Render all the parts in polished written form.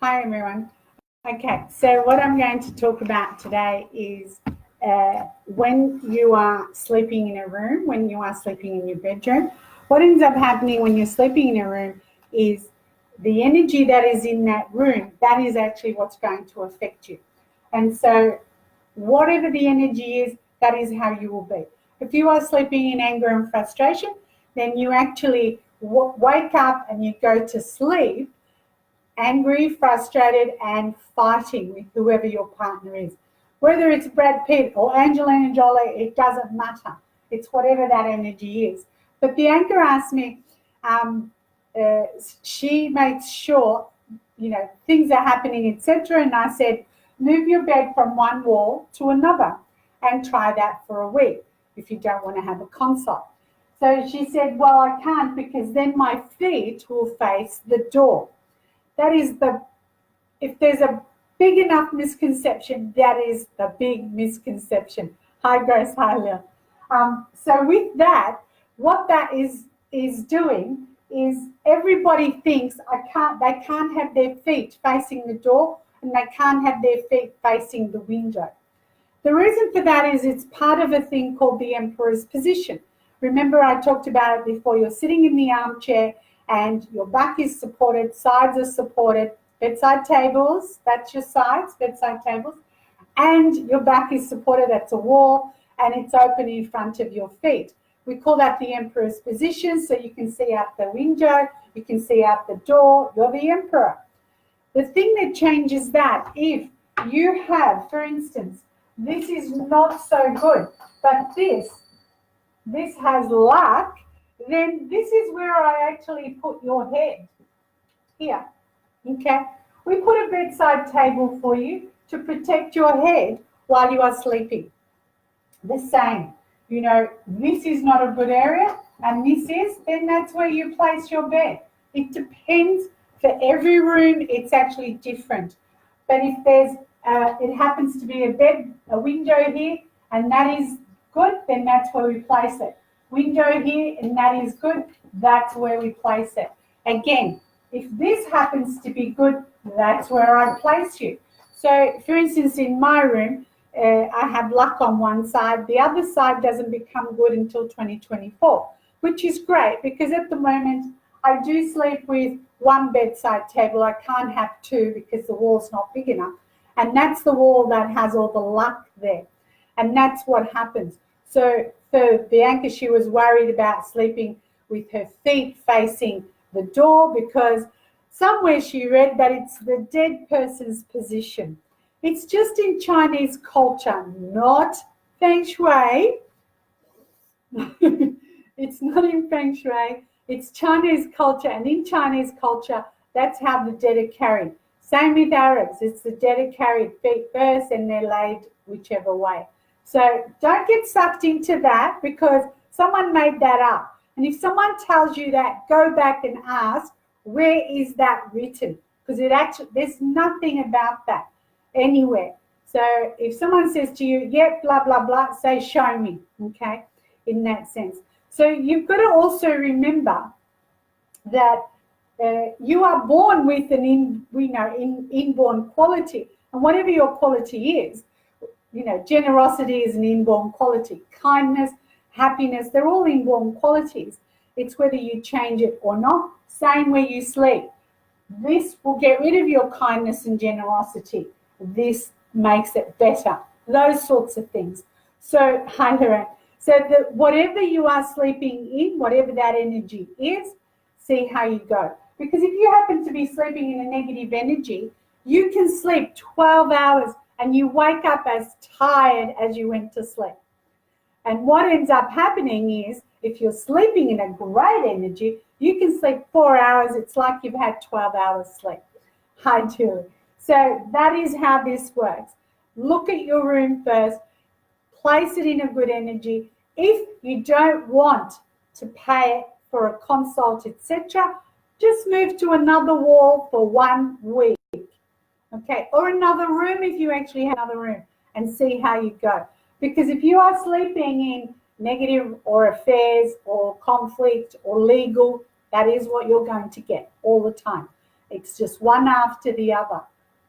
Hi, everyone. Okay, so what I'm going to talk about today is when you are sleeping in a room, when you are sleeping in your bedroom, what ends up happening when you're sleeping in a room is the energy that is in that room, that is actually what's going to affect you. And so, whatever the energy is, that is how you will be. If you are sleeping in anger and frustration, then you actually wake up and you go to sleep angry, frustrated, and fighting with whoever your partner is. Whether it's Brad Pitt or Angelina Jolie, it doesn't matter. It's whatever that energy is. But Bianca asked me, um, she makes sure, things are happening, etc. And I said, move your bed from one wall to another and try that for a week if you don't want to have a consult. So she said, well, I can't because then my feet will face the door. That is if there's a big enough misconception, that is the big misconception. Hi, Grace. Hi, Lil. So with that, what that is doing is everybody thinks they can't have their feet facing the door and they can't have their feet facing the window. The reason for that is it's part of a thing called the Emperor's position. Remember, I talked about it before. You're sitting in the armchair and your back is supported, sides are supported, bedside tables, that's your sides, bedside tables, and your back is supported, that's a wall, and it's open in front of your feet. We call that the Emperor's position, so you can see out the window, you can see out the door, you're the Emperor. The thing that changes that, if you have, for instance, this is not so good, but this has luck, then this is where I actually put your head, here, okay? We put a bedside table for you to protect your head while you are sleeping. The same, this is not a good area and this is, then that's where you place your bed. It depends, for every room it's actually different. But if there's, it happens to be a window here and that is good, then that's where we place it. Window here and that is good, that's where we place it. Again, if this happens to be good, that's where I place you. So, for instance, in my room, I have luck on one side. The other side doesn't become good until 2024, which is great because at the moment I do sleep with one bedside table. I can't have two because the wall's not big enough. And that's the wall that has all the luck there. And that's what happens. So for Bianca, she was worried about sleeping with her feet facing the door because somewhere she read that it's the dead person's position. It's just in Chinese culture, not Feng Shui. It's not in Feng Shui. It's Chinese culture. And in Chinese culture, that's how the dead are carried. Same with Arabs. It's the dead are carried feet first and they're laid whichever way. So don't get sucked into that because someone made that up. And if someone tells you that, go back and ask, where is that written? Because there's nothing about that anywhere. So if someone says to you, yeah, blah, blah, blah, say, show me, okay, in that sense. So you've got to also remember that you are born with an inborn quality. And whatever your quality is, generosity is an inborn quality. Kindness, happiness, they're all inborn qualities. It's whether you change it or not. Same where you sleep. This will get rid of your kindness and generosity. This makes it better. Those sorts of things. So, hi, Lorraine. So whatever you are sleeping in, whatever that energy is, see how you go. Because if you happen to be sleeping in a negative energy, you can sleep 12 hours and you wake up as tired as you went to sleep. And what ends up happening is, if you're sleeping in a great energy, you can sleep 4 hours. It's like you've had 12 hours sleep. Hi, Julie. So that is how this works. Look at your room first. Place it in a good energy. If you don't want to pay for a consult, etc., just move to another wall for 1 week. Okay, or another room if you actually have another room, and see how you go. Because if you are sleeping in negative or affairs or conflict or legal, that is what you're going to get all the time. It's just one after the other.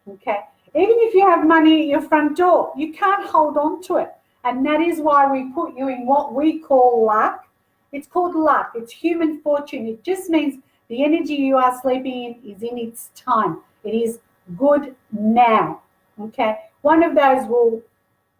Okay. Even if you have money at your front door, you can't hold on to it. And that is why we put you in what we call luck. It's called luck. It's human fortune. It just means the energy you are sleeping in is in its time. It is good now. Okay. One of those will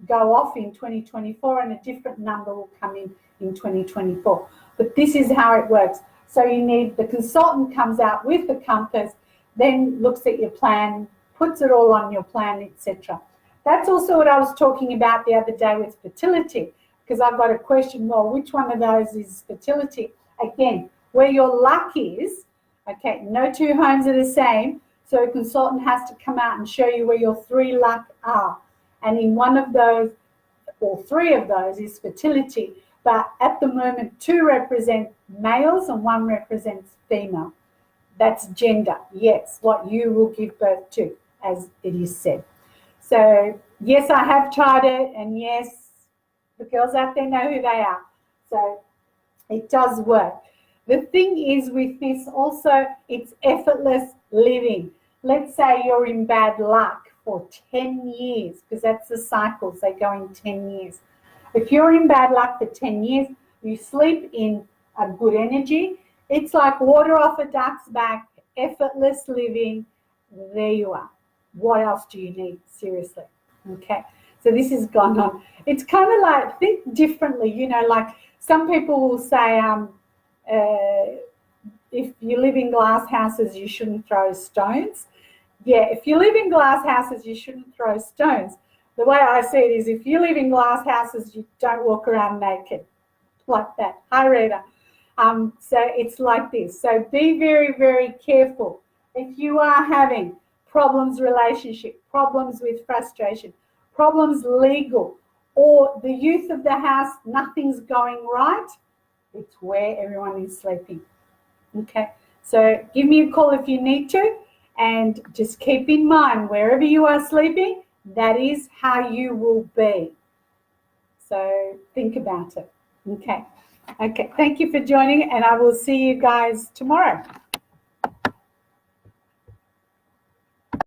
go off in 2024 and a different number will come in 2024. But this is how it works. So you need, the consultant comes out with the compass, then looks at your plan, puts it all on your plan, etc. That's also what I was talking about the other day with fertility, because I've got a question, well, which one of those is fertility? Again, where your luck is, okay, no two homes are the same, so a consultant has to come out and show you where your 3 luck are. And in one of those, or 3 of those, is fertility. But at the moment, 2 represent males and 1 represents female. That's gender, yes, what you will give birth to, as it is said. So, yes, I have tried it, and yes, the girls out there know who they are. So, it does work. The thing is with this also, it's effortless living. Let's say you're in bad luck for 10 years, because that's the cycles, they go in 10 years. If you're in bad luck for 10 years, you sleep in a good energy. It's like water off a duck's back, effortless living. There you are. What else do you need? Seriously. Okay. So this has gone on. It's kind of like, think differently, you know, like some people will say, if you live in glass houses, you shouldn't throw stones. Yeah, if you live in glass houses, you shouldn't throw stones. The way I see it is, if you live in glass houses, you don't walk around naked like that. Hi, Rita. So it's like this. So be very, very careful. If you are having problems relationship, problems with frustration, problems legal, or the youth of the house, nothing's going right, it's where everyone is sleeping. Okay, so give me a call if you need to, and just keep in mind, wherever you are sleeping, that is how you will be. So think about it. Okay. Okay, thank you for joining, and I will see you guys tomorrow.